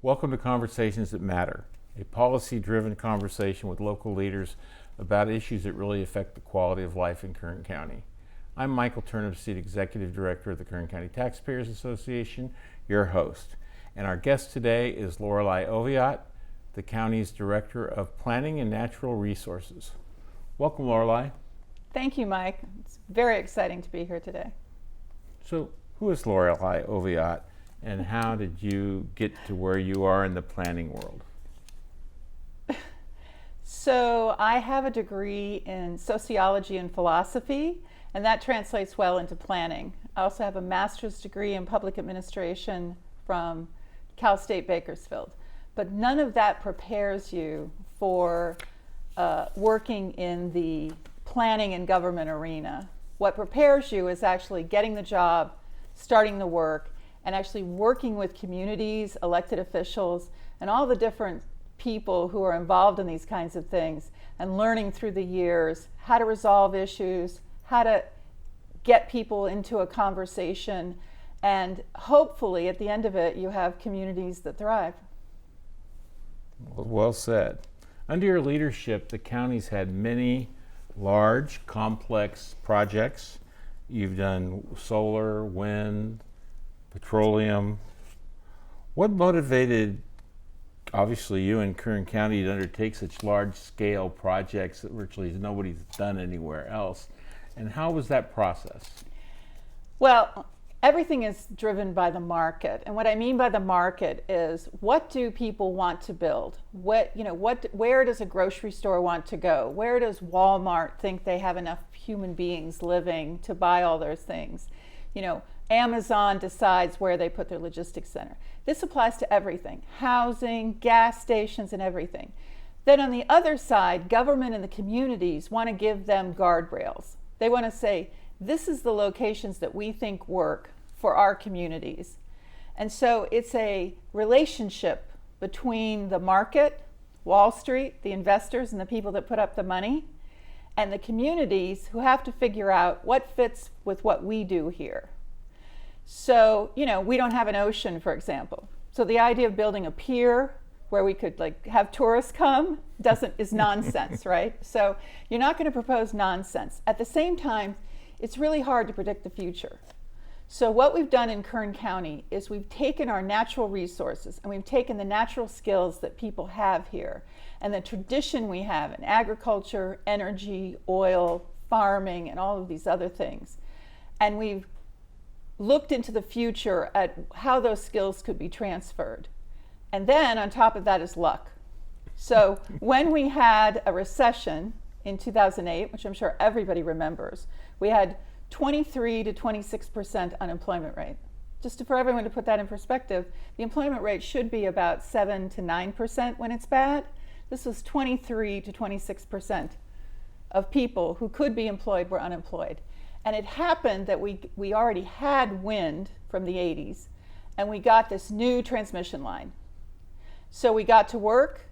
Welcome to Conversations That Matter, a policy-driven conversation with local leaders about issues that really affect the quality of life in Kern County. I'm Michael Turnipseed, Executive Director of the Kern County Taxpayers Association, your host. And our guest today is Lorelei Oviatt, the county's Director of Planning and Natural Resources. Welcome, Lorelei. Thank you, Mike. It's very exciting to be here today. So, who is Lorelei Oviatt, and how did you get to where you are in the planning world? So I have a degree in sociology and philosophy, and that translates well into planning. I also have a master's degree in public administration from Cal State Bakersfield. But none of that prepares you for working in the planning and government arena. What prepares you is actually getting the job, starting the work, and actually working with communities, elected officials, and all the different people who are involved in these kinds of things, and learning through the years how to resolve issues, how to get people into a conversation, and hopefully at the end of it you have communities that thrive. Well said. Under your leadership, the county's had many large, complex projects. You've done solar, wind, petroleum. What motivated, obviously, you in Kern County to undertake such large-scale projects that virtually nobody's done anywhere else? And how was that process? Well, everything is driven by the market. And what I mean by the market is, what do people want to build? Where does a grocery store want to go? Where does Walmart think they have enough human beings living to buy all those things? Amazon decides where they put their logistics center. This applies to everything: housing, gas stations, and everything. Then on the other side, government and the communities want to give them guardrails. They want to say, this is the locations that we think work for our communities. And so it's a relationship between the market, Wall Street, the investors and the people that put up the money, and the communities who have to figure out what fits with what we do here. So, we don't have an ocean, for example. So the idea of building a pier where we could have tourists come is nonsense, right? So you're not going to propose nonsense. At the same time, it's really hard to predict the future. So what we've done in Kern County is we've taken our natural resources and we've taken the natural skills that people have here and the tradition we have in agriculture, energy, oil, farming, and all of these other things. And we've looked into the future at how those skills could be transferred. And then on top of that is luck. So when we had a recession in 2008, which I'm sure everybody remembers, we had 23 to 26% unemployment rate. Just for everyone to put that in perspective, the employment rate should be about 7 to 9% when it's bad. This was 23 to 26% of people who could be employed were unemployed. And it happened that we already had wind from the 80s, and we got this new transmission line. So we got to work,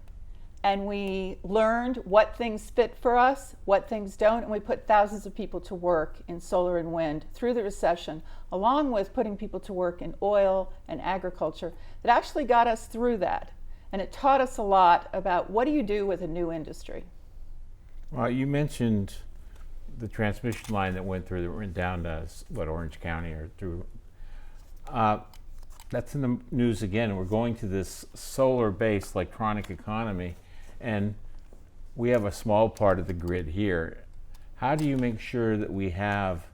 and we learned what things fit for us, what things don't, and we put thousands of people to work in solar and wind through the recession, along with putting people to work in oil and agriculture. That actually got us through that, and it taught us a lot about what do you do with a new industry. Well, you mentioned the transmission line that went down to Orange County or through. That's in the news again. We're going to this solar-based electronic economy, and we have a small part of the grid here. How do you make sure that we have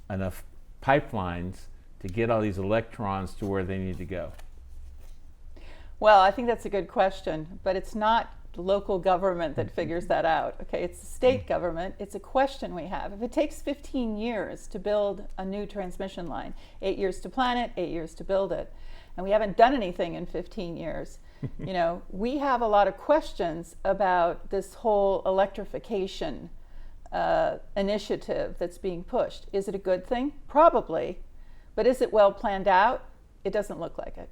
enough pipelines to get all these electrons to where they need to go? Well, I think that's a good question, but it's not local government that figures that out. Okay, it's the state government. It's a question we have. If it takes 15 years to build a new transmission line, 8 years to plan it, 8 years to build it, and we haven't done anything in 15 years, we have a lot of questions about this whole electrification initiative that's being pushed. Is it a good thing? Probably, but is it well planned out? It doesn't look like it.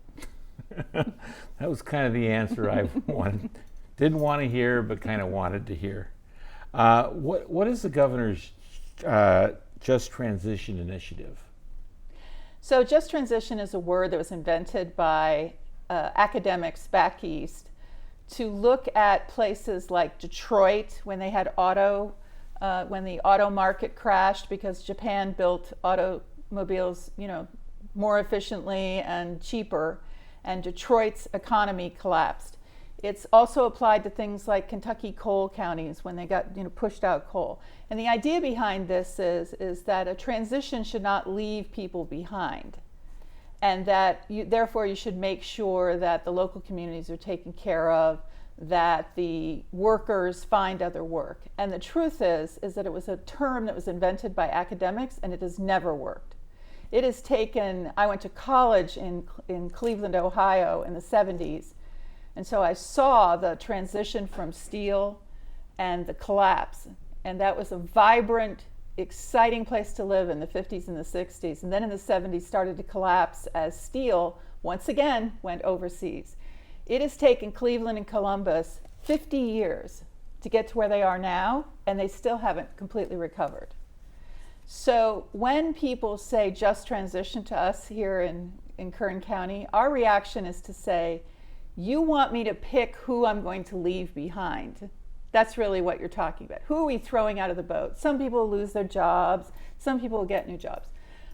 That was kind of the answer I didn't want to hear, but kind of wanted to hear. What is the governor's Just Transition initiative? So just transition is a word that was invented by academics back east to look at places like Detroit when they had when the auto market crashed because Japan built automobiles, more efficiently and cheaper, and Detroit's economy collapsed. It's also applied to things like Kentucky coal counties when they got pushed out coal. And the idea behind this is that a transition should not leave people behind, and that therefore you should make sure that the local communities are taken care of, that the workers find other work. And the truth is that it was a term that was invented by academics, and it has never worked. It has taken, I went to college in Cleveland, Ohio in the 70s, and so I saw the transition from steel and the collapse, and that was a vibrant, exciting place to live in the 50s and the 60s, and then in the 70s started to collapse as steel once again went overseas. It has taken Cleveland and Columbus 50 years to get to where they are now, and they still haven't completely recovered. So when people say just transition to us here in Kern County, our reaction is to say, you want me to pick who I'm going to leave behind. That's really what you're talking about. Who are we throwing out of the boat? Some people will lose their jobs. Some people will get new jobs.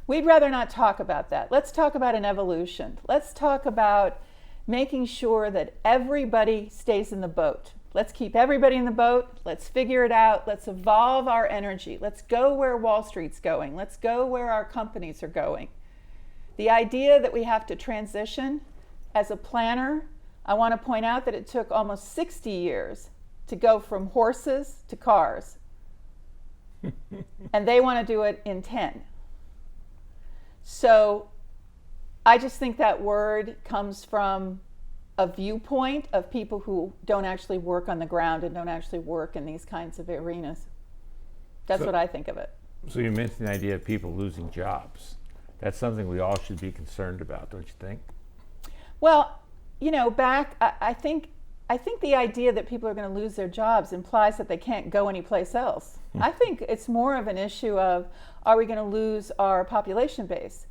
We'd rather not talk about that. Let's talk about an evolution. Let's talk about making sure that everybody stays in the boat. Let's keep everybody in the boat. Let's figure it out. Let's evolve our energy. Let's go where Wall Street's going. Let's go where our companies are going. The idea that we have to transition, as a planner, I want to point out that it took almost 60 years to go from horses to cars. And they want to do it in 10. So I just think that word comes from a viewpoint of people who don't actually work on the ground and don't actually work in these kinds of arenas. That's what I think of it. So you mentioned the idea of people losing jobs. That's something we all should be concerned about, don't you think? Well, I think the idea that people are going to lose their jobs implies that they can't go anyplace else. I think it's more of an issue of, are we going to lose our population base?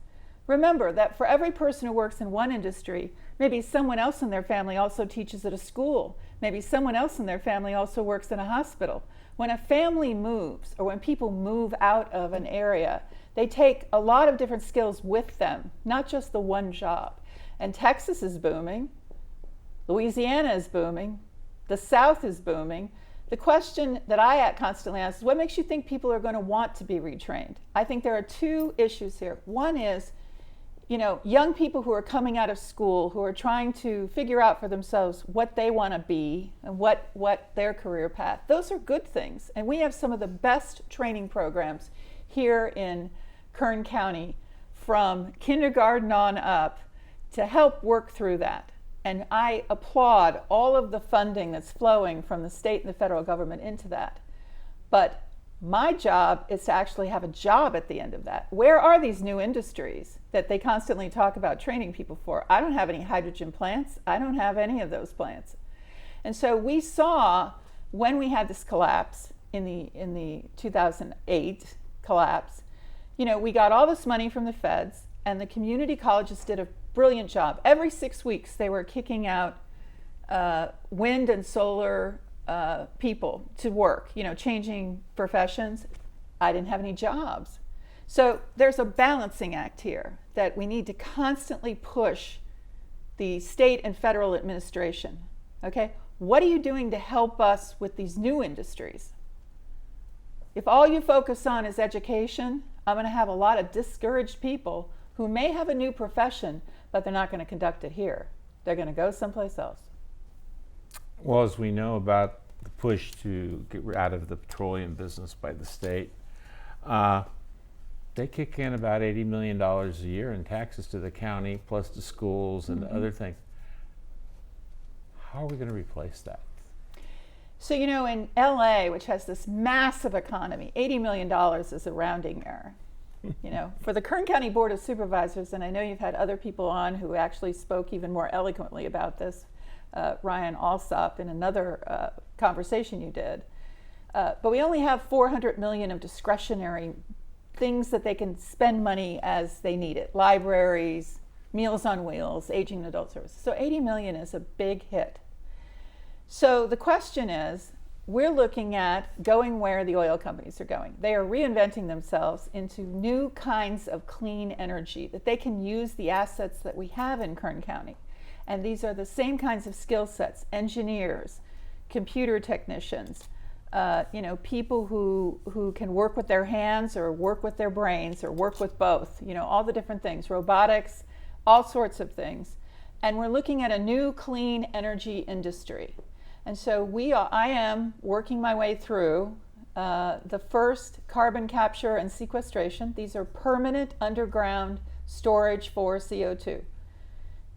Remember that for every person who works in one industry, maybe someone else in their family also teaches at a school. Maybe someone else in their family also works in a hospital. When a family moves, or when people move out of an area, they take a lot of different skills with them, not just the one job. And Texas is booming. Louisiana is booming. The South is booming. The question that I constantly ask is, what makes you think people are going to want to be retrained? I think there are two issues here. One is, young people who are coming out of school, who are trying to figure out for themselves what they want to be and what their career path. Those are good things. And we have some of the best training programs here in Kern County from kindergarten on up to help work through that. And I applaud all of the funding that's flowing from the state and the federal government into that. But my job is to actually have a job at the end of that. Where are these new industries that they constantly talk about training people for? I don't have any hydrogen plants. I don't have any of those plants. And so we saw when we had this collapse in the 2008 collapse, we got all this money from the feds, and the community colleges did a brilliant job. Every 6 weeks, they were kicking out wind and solar people to work, changing professions. I didn't have any jobs. So there's a balancing act here that we need to constantly push the state and federal administration. Okay, what are you doing to help us with these new industries? If all you focus on is education, I'm going to have a lot of discouraged people who may have a new profession, but they're not going to conduct it here. They're going to go someplace else. Well, as we know about the push to get out of the petroleum business by the state, they kick in about $80 million a year in taxes to the county, plus the schools and other things. How are we going to replace that? So, in LA, which has this massive economy, $80 million is a rounding error. For the Kern County Board of Supervisors, and I know you've had other people on who actually spoke even more eloquently about this, Ryan Alsop in another conversation you did, but we only have $400 million of discretionary things that they can spend money as they need it. Libraries, Meals on Wheels, aging and adult services. So 80 million is a big hit. So the question is, we're looking at going where the oil companies are going. They are reinventing themselves into new kinds of clean energy that they can use the assets that we have in Kern County. And these are the same kinds of skill sets: engineers, computer technicians, people who can work with their hands or work with their brains or work with both, all the different things, robotics, all sorts of things. And we're looking at a new clean energy industry. And so I am working my way through the first carbon capture and sequestration. These are permanent underground storage for CO2.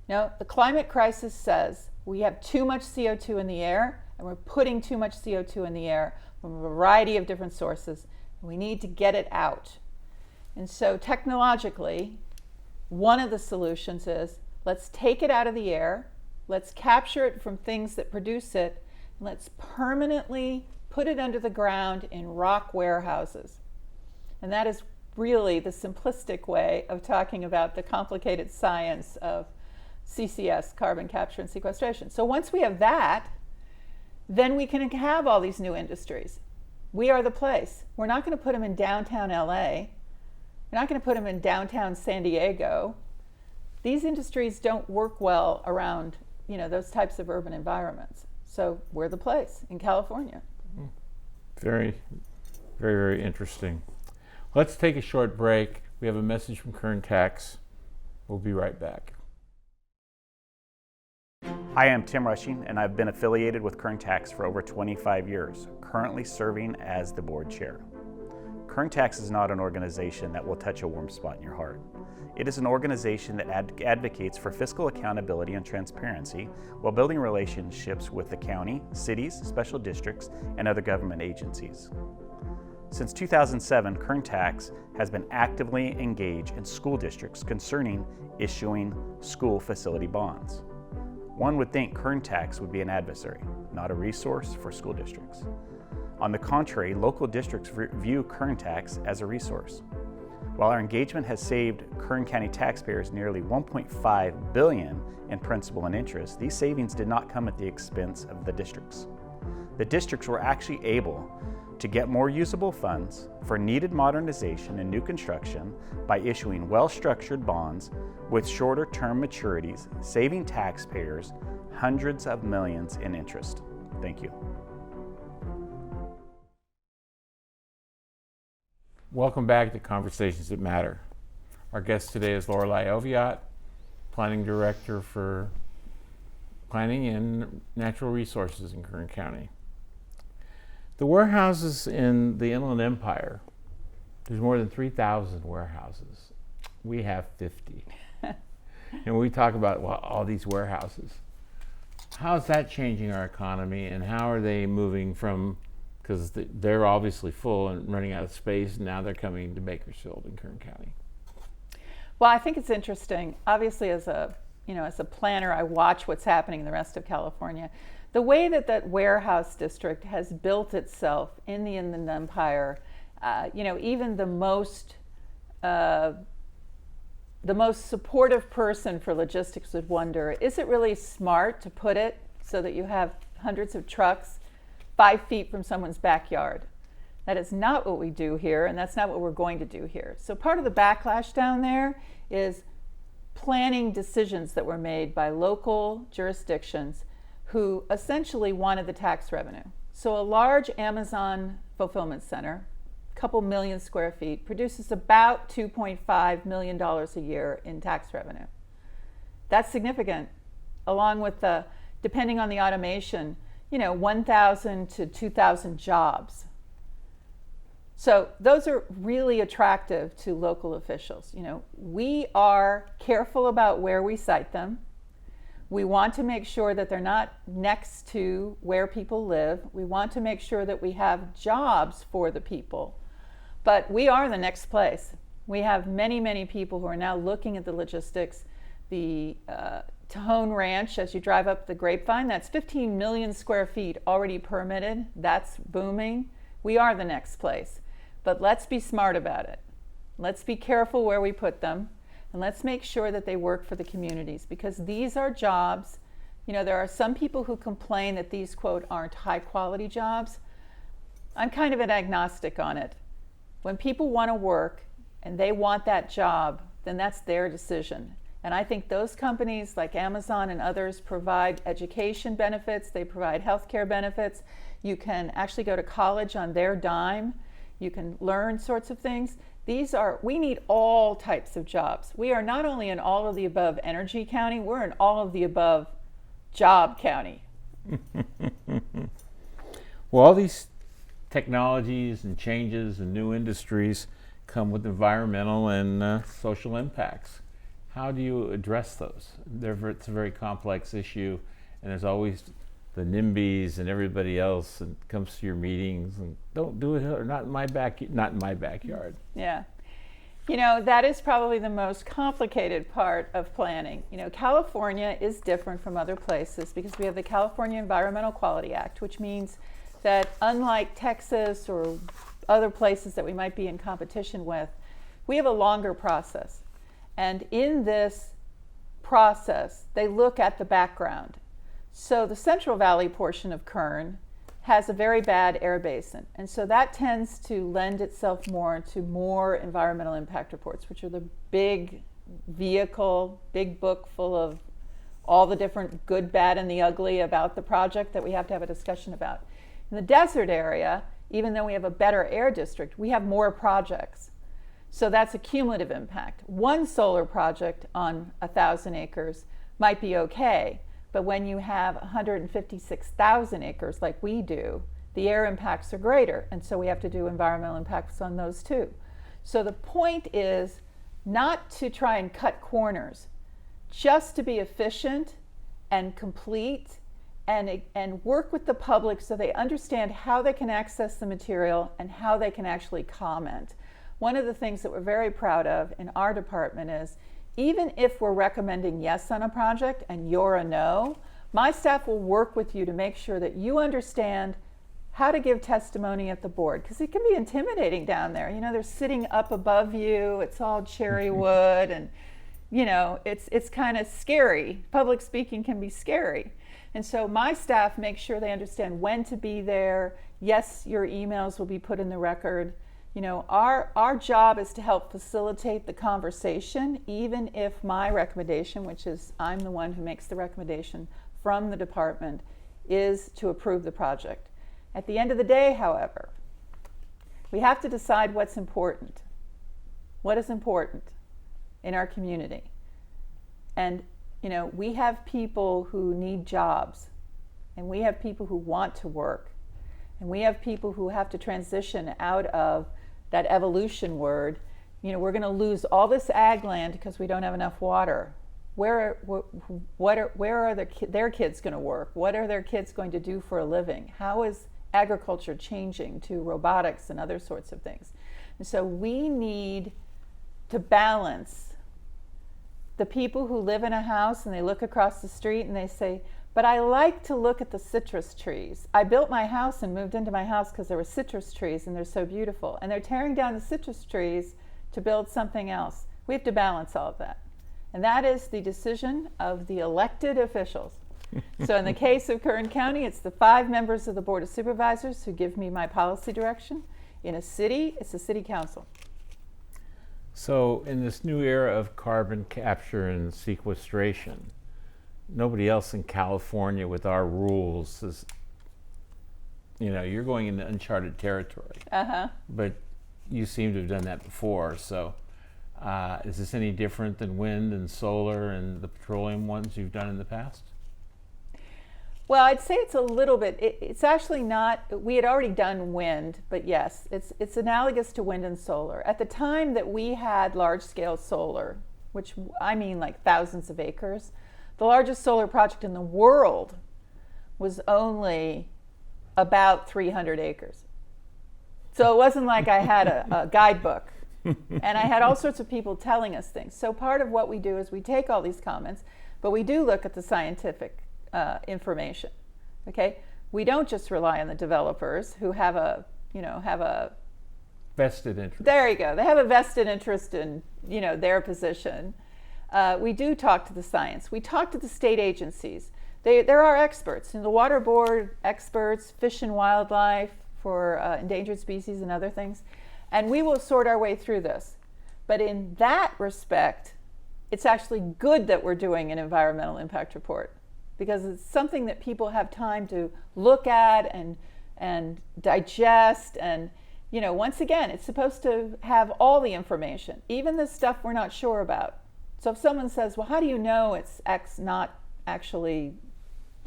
Now, the climate crisis says we have too much CO2 in the air, and we're putting too much CO2 in the air from a variety of different sources. We need to get it out. And so technologically, one of the solutions is, let's take it out of the air, let's capture it from things that produce it, and let's permanently put it under the ground in rock warehouses. And that is really the simplistic way of talking about the complicated science of CCS, carbon capture and sequestration. So once we have that, then we can have all these new industries. We are the place. We're not going to put them in downtown LA. We're not going to put them in downtown San Diego. These industries don't work well around, those types of urban environments. So we're the place in California. Very, very, very interesting. Let's take a short break. We have a message from Kern Tax. We'll be right back. Hi, I'm Tim Rushing, and I've been affiliated with Kern Tax for over 25 years, currently serving as the board chair. Kern Tax is not an organization that will touch a warm spot in your heart. It is an organization that advocates for fiscal accountability and transparency while building relationships with the county, cities, special districts, and other government agencies. Since 2007, Kern Tax has been actively engaged in school districts concerning issuing school facility bonds. One would think Kern Tax would be an adversary, not a resource for school districts. On the contrary, local districts view Kern Tax as a resource. While our engagement has saved Kern County taxpayers nearly $1.5 billion in principal and interest, these savings did not come at the expense of the districts. The districts were actually able to get more usable funds for needed modernization and new construction by issuing well-structured bonds with shorter term maturities, saving taxpayers hundreds of millions in interest. Thank you. Welcome back to Conversations That Matter. Our guest today is Lorelei Oviatt, Planning Director for Planning and Natural Resources in Kern County. The warehouses in the Inland Empire, there's more than 3,000 warehouses. We have 50. And we talk about all these warehouses. How is that changing our economy, and how are they moving from, because they're obviously full and running out of space, and now they're coming to Bakersfield in Kern County? Well, I think it's interesting. Obviously, as a planner, I watch what's happening in the rest of California. The way that warehouse district has built itself in the Inland Empire, even the most supportive person for logistics would wonder, is it really smart to put it so that you have hundreds of trucks 5 feet from someone's backyard? That is not what we do here, and that's not what we're going to do here. So part of the backlash down there is planning decisions that were made by local jurisdictions who essentially wanted the tax revenue. So a large Amazon fulfillment center, a couple million square feet, produces about $2.5 million a year in tax revenue. That's significant, along with depending on the automation, 1,000 to 2,000 jobs. So those are really attractive to local officials. We are careful about where we site them. We want to make sure that they're not next to where people live. We want to make sure that we have jobs for the people. But we are the next place. We have many, many people who are now looking at the logistics. The Tahone Ranch, as you drive up the Grapevine, that's 15 million square feet already permitted. That's booming. We are the next place. But let's be smart about it. Let's be careful where we put them. And let's make sure that they work for the communities, because these are jobs. You know, there are some people who complain that these, quote, aren't high quality jobs. I'm kind of an agnostic on it. When people want to work and they want that job, then that's their decision. And I think those companies like Amazon and others provide education benefits, they provide healthcare benefits. You can actually go to college on their dime. You can learn sorts of things. We need all types of jobs. We are not only an all of the above energy county, we're an all of the above job county. Well, all these technologies and changes and new industries come with environmental and social impacts. How do you address those? It's a very complex issue, and there's always the NIMBYs and everybody else and comes to your meetings and don't do it, or not in my backyard. Yeah. You know, that is probably the most complicated part of planning. You know, California is different from other places because we have the California Environmental Quality Act, which means that unlike Texas or other places that we might be in competition with, we have a longer process. And in this process, they look at the background. So the Central Valley portion of Kern has a very bad air basin. And so that tends to lend itself more to more environmental impact reports, which are the big vehicle, big book full of all the different good, bad, and the ugly about the project that we have to have a discussion about. In the desert area, even though we have a better air district, we have more projects. So that's a cumulative impact. One solar project on 1,000 acres might be okay, but when you have 156,000 acres like we do, the air impacts are greater, and so we have to do environmental impacts on those too. So the point is not to try and cut corners, just to be efficient and complete and work with the public so they understand how they can access the material and how they can actually comment. One of the things that we're very proud of in our department is, even if we're recommending yes on a project and you're a no, my staff will work with you to make sure that you understand how to give testimony at the board, because it can be intimidating down there. You know, they're sitting up above you, it's all cherry wood, and you know, it's kind of scary. Public speaking can be scary. And so my staff makes sure they understand when to be there. Yes, your emails will be put in the record. You know, our job is to help facilitate the conversation, even if my recommendation, which is I'm the one who makes the recommendation from the department, is to approve the project. At the end of the day, however, we have to decide what's important. What is important in our community? And, you know, we have people who need jobs, and we have people who want to work, and we have people who have to transition out of that evolution word. You know, we're going to lose all this ag land because we don't have enough water. Where are their kids going to work? What are their kids going to do for a living? How is agriculture changing to robotics and other sorts of things? And so we need to balance the people who live in a house and they look across the street and they say, but I like to look at the citrus trees. I built my house and moved into my house because there were citrus trees and they're so beautiful. And they're tearing down the citrus trees to build something else. We have to balance all of that. And that is the decision of the elected officials. So in the case of Kern County, it's the 5 members of the Board of Supervisors who give me my policy direction. In a city, it's the City Council. So in this new era of carbon capture and sequestration, nobody else in California with our rules is, you know, you're going into uncharted territory. But you seem to have done that before. So is this any different than wind and solar and the petroleum ones you've done in the past? Well, I'd say it's a little bit, it's actually not, we had already done wind, but yes, it's analogous to wind and solar. At the time that we had large-scale solar, which I mean like thousands of acres, the largest solar project in the world was only about 300 acres. So it wasn't like I had a guidebook. And I had all sorts of people telling us things. So part of what we do is we take all these comments, but we do look at the scientific information. Okay, we don't just rely on the developers who have a vested interest. There you go. They have a vested interest in, their position. We do talk to the science. We talk to the state agencies. There are experts, the water board experts, fish and wildlife for endangered species and other things, and we will sort our way through this. But in that respect, it's actually good that we're doing an environmental impact report, because it's something that people have time to look at and digest. And once again, it's supposed to have all the information, even the stuff we're not sure about. So if someone says, well, how do you know it's X not actually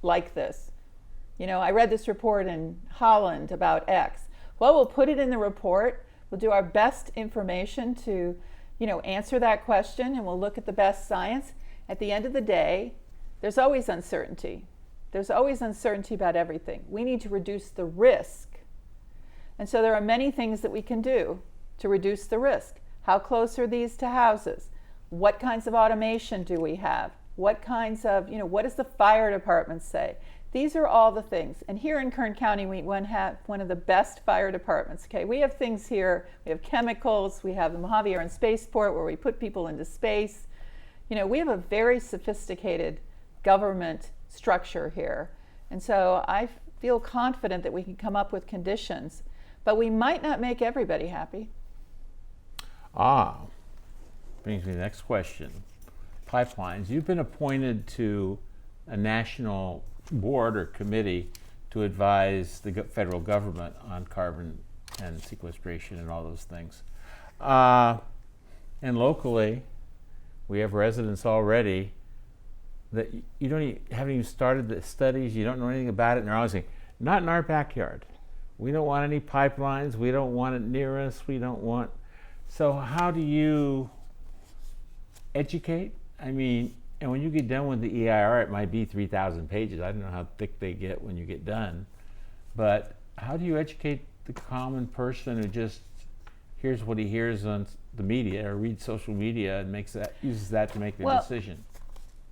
like this? I read this report in Holland about X. Well, we'll put it in the report. We'll do our best information to, answer that question, and we'll look at the best science. At the end of the day, there's always uncertainty. There's always uncertainty about everything. We need to reduce the risk. And so there are many things that we can do to reduce the risk. How close are these to houses? What kinds of automation do we have? What kinds of, what does the fire department say? These are all the things. And here in Kern County, we have one of the best fire departments. Okay, we have things here. We have chemicals. We have the Mojave Air and Spaceport where we put people into space. We have a very sophisticated government structure here. And so I feel confident that we can come up with conditions, but we might not make everybody happy. Brings me to the next question. Pipelines. You've been appointed to a national board or committee to advise the federal government on carbon and sequestration and all those things. And locally, we have residents already that you haven't even started the studies, you don't know anything about it, and they're always saying, not in our backyard. We don't want any pipelines, we don't want it near us, So how do you educate? And when you get done with the EIR, it might be 3,000 pages. I don't know how thick they get when you get done. But how do you educate the common person who just hears what he hears on the media or reads social media and uses that to make their decision?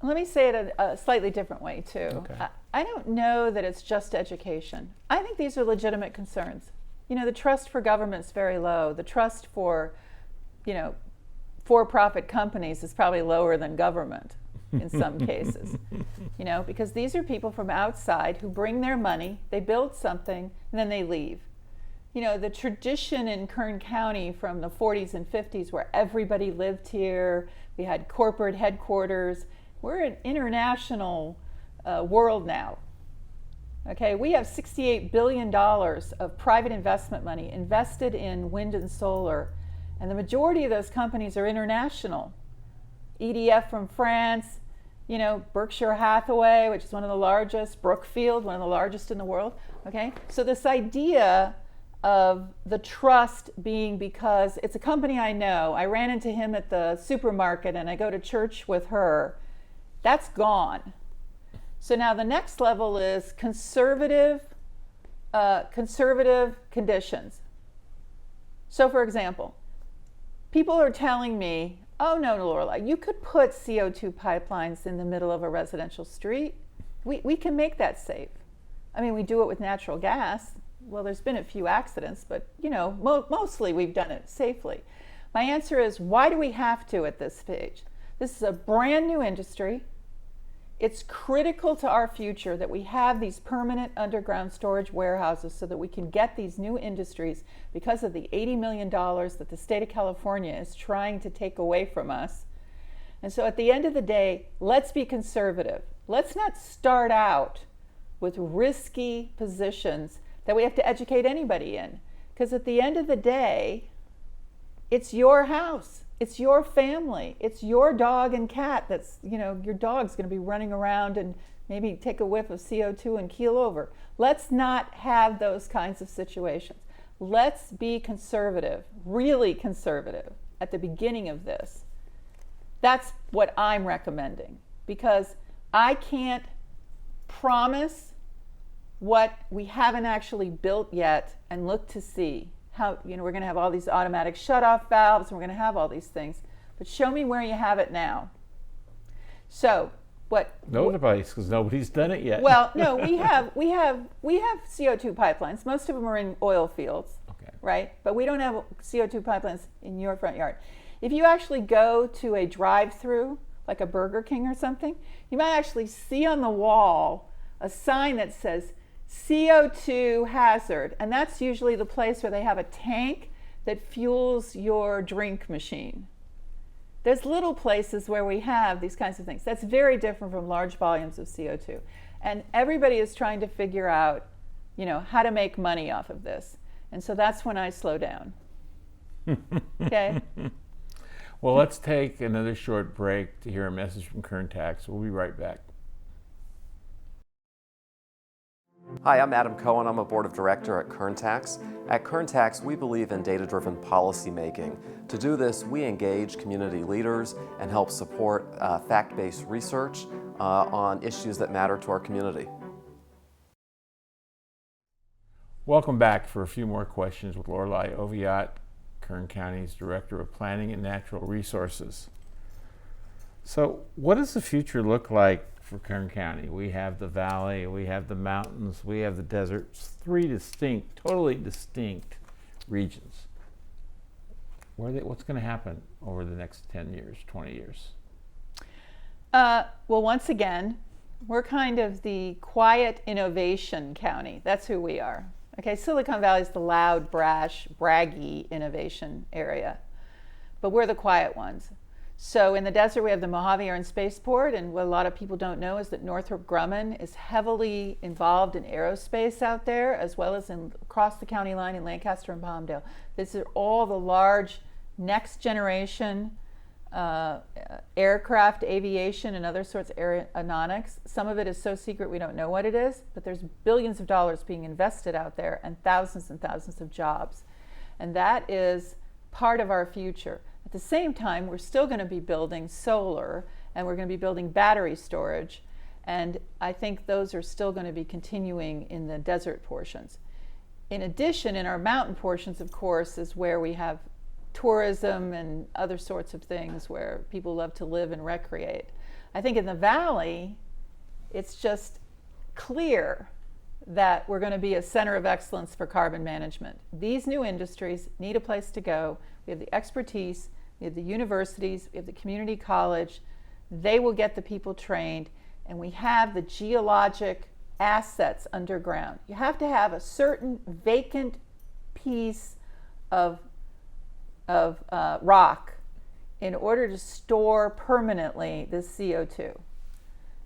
Let me say it a slightly different way, too. Okay. I don't know that it's just education. I think these are legitimate concerns. The trust for government is very low. The trust for, for-profit companies is probably lower than government in some cases, because these are people from outside who bring their money, they build something, and then they leave. The tradition in Kern County from the 40s and 50s where everybody lived here, we had corporate headquarters. We're an international world now. Okay, we have $68 billion of private investment money invested in wind and solar, and the majority of those companies are international. EDF from France, Berkshire Hathaway, which is one of the largest, Brookfield, one of the largest in the world. Okay, so this idea of the trust being because it's a company I know, I ran into him at the supermarket and I go to church with her, that's gone. So now the next level is conservative conditions. So for example, people are telling me, oh no, Lorelei, you could put CO2 pipelines in the middle of a residential street. We can make that safe. We do it with natural gas. Well, there's been a few accidents, but mostly we've done it safely. My answer is, why do we have to at this stage? This is a brand new industry. It's critical to our future that we have these permanent underground storage warehouses so that we can get these new industries because of the $80 million that the state of California is trying to take away from us. And so at the end of the day, let's be conservative. Let's not start out with risky positions that we have to educate anybody in. Because at the end of the day, it's your house. It's your family. It's your dog and cat that's, your dog's going to be running around and maybe take a whiff of CO2 and keel over. Let's not have those kinds of situations. Let's be conservative, really conservative at the beginning of this. That's what I'm recommending, because I can't promise what we haven't actually built yet and look to see. How, we're going to have all these automatic shutoff valves and we're going to have all these things, but show me where you have it now. So no device, because nobody's done it yet. Well, no, we have CO2 pipelines. Most of them are in oil fields. Okay. right? But we don't have CO2 pipelines in your front yard. If you actually go to a drive-through, like a Burger King or something, you might actually see on the wall a sign that says CO2 hazard, and that's usually the place where they have a tank that fuels your drink machine. There's little places where we have these kinds of things. That's very different from large volumes of CO2. And everybody is trying to figure out, how to make money off of this. And so that's when I slow down. Okay? Well, let's take another short break to hear a message from Kern Tax. We'll be right back. Hi, I'm Adam Cohen. I'm a board of director at Kern Tax. At Kern Tax, we believe in data-driven policy making. To do this, we engage community leaders and help support fact-based research on issues that matter to our community. Welcome back for a few more questions with Lorelei Oviatt, Kern County's Director of Planning and Natural Resources. So what does the future look like for Kern County? We have the valley, we have the mountains, we have the deserts, three totally distinct regions. What's going to happen over the next 10 years, 20 years? Well, once again, we're kind of the quiet innovation county. That's who we are. Okay, Silicon Valley is the loud, brash, braggy innovation area, but we're the quiet ones. So in the desert, we have the Mojave Air and Spaceport, and what a lot of people don't know is that Northrop Grumman is heavily involved in aerospace out there, as well as across the county line in Lancaster and Palmdale. These are all the large next generation aircraft, aviation, and other sorts of aeronautics. Some of it is so secret we don't know what it is, but there's billions of dollars being invested out there and thousands of jobs. And that is part of our future. At the same time, we're still going to be building solar, and we're going to be building battery storage, and I think those are still going to be continuing in the desert portions. In addition, in our mountain portions, of course, is where we have tourism and other sorts of things where people love to live and recreate. I think in the valley, it's just clear that we're going to be a center of excellence for carbon management. These new industries need a place to go. We have the expertise, we have the universities, we have the community college. They will get the people trained, and we have the geologic assets underground. You have to have a certain vacant piece of rock in order to store permanently this CO2.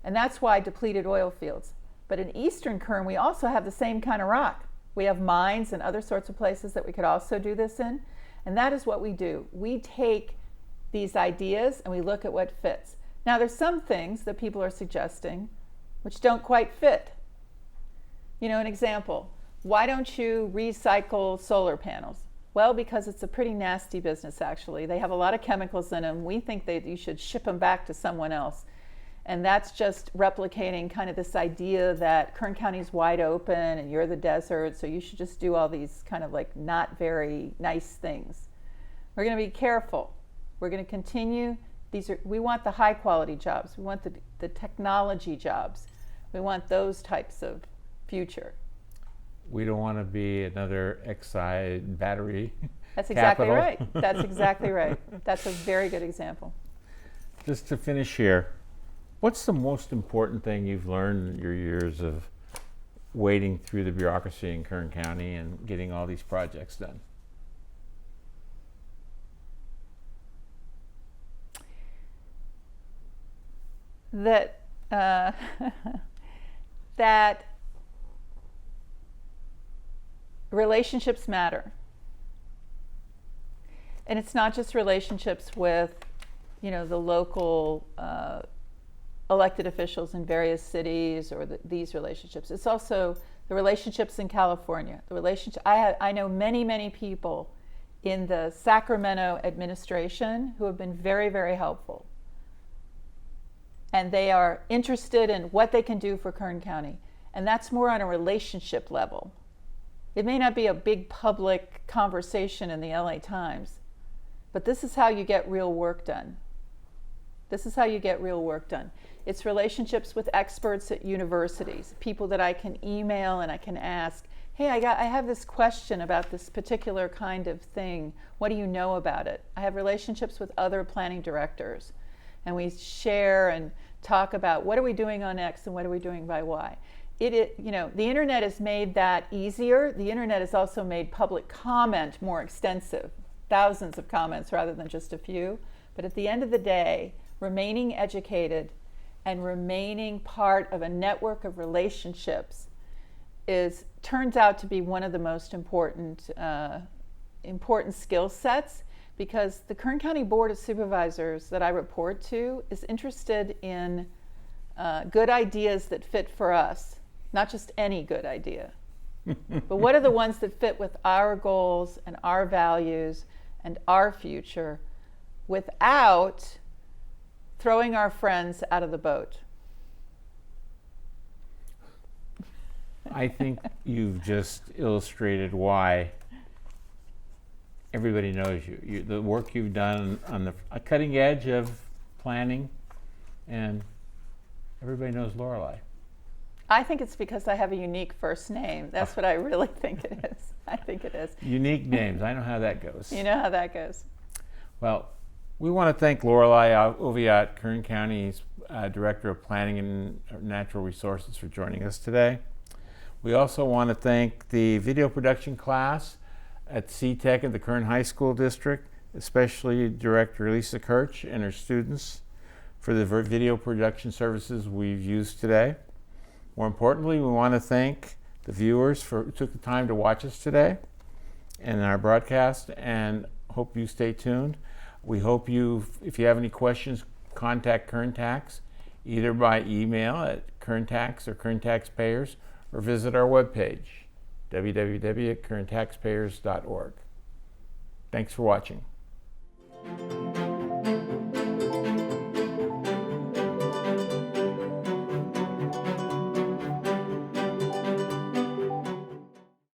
And that's why depleted oil fields. But in Eastern Kern, we also have the same kind of rock. We have mines and other sorts of places that we could also do this in. And that is what we do. We take these ideas and we look at what fits. Now, there's some things that people are suggesting which don't quite fit. An example, why don't you recycle solar panels? Well, because it's a pretty nasty business, actually. They have a lot of chemicals in them. We think that you should ship them back to someone else. And that's just replicating kind of this idea that Kern County is wide open and you're the desert, so you should just do all these kind of like not very nice things. We're going to be careful. We're going to continue. We want the high quality jobs. We want the technology jobs. We want those types of future. We don't want to be another Exide battery. That's exactly capital. right. That's exactly right. That's a very good example. Just to finish here, what's the most important thing you've learned in your years of wading through the bureaucracy in Kern County and getting all these projects done? That that relationships matter. And it's not just relationships with, the local elected officials in various cities or these relationships. It's also the relationships in California. I know many people in the Sacramento administration who have been very, very helpful. And they are interested in what they can do for Kern County. And that's more on a relationship level. It may not be a big public conversation in the LA Times, but this is how you get real work done. It's relationships with experts at universities, people that I can email and I can ask, hey, I have this question about this particular kind of thing. What do you know about it? I have relationships with other planning directors, and we share and talk about what are we doing on X and what are we doing by Y. The internet has made that easier. The internet has also made public comment more extensive, thousands of comments rather than just a few. But at the end of the day, remaining educated and remaining part of a network of relationships turns out to be one of the most important skill sets, because the Kern County Board of Supervisors that I report to is interested in good ideas that fit for us, not just any good idea, but what are the ones that fit with our goals and our values and our future without throwing our friends out of the boat. I think you've just illustrated why everybody knows you. The work you've done on the cutting edge of planning, and everybody knows Lorelei. I think it's because I have a unique first name. That's what I really think it is. I think it is. Unique names. I know how that goes. You know how that goes. Well, we want to thank Lorelei Oviatt, Kern County's Director of Planning and Natural Resources, for joining us today. We also want to thank the video production class at CTEC at the Kern High School District, especially Director Lisa Kirch and her students for the video production services we've used today. More importantly, we want to thank the viewers who took the time to watch us today in our broadcast, and hope you stay tuned. We hope if you have any questions, contact Kern Tax either by email at Kern Tax or Kern Taxpayers, or visit our webpage, www.kerntaxpayers.org. Thanks for watching.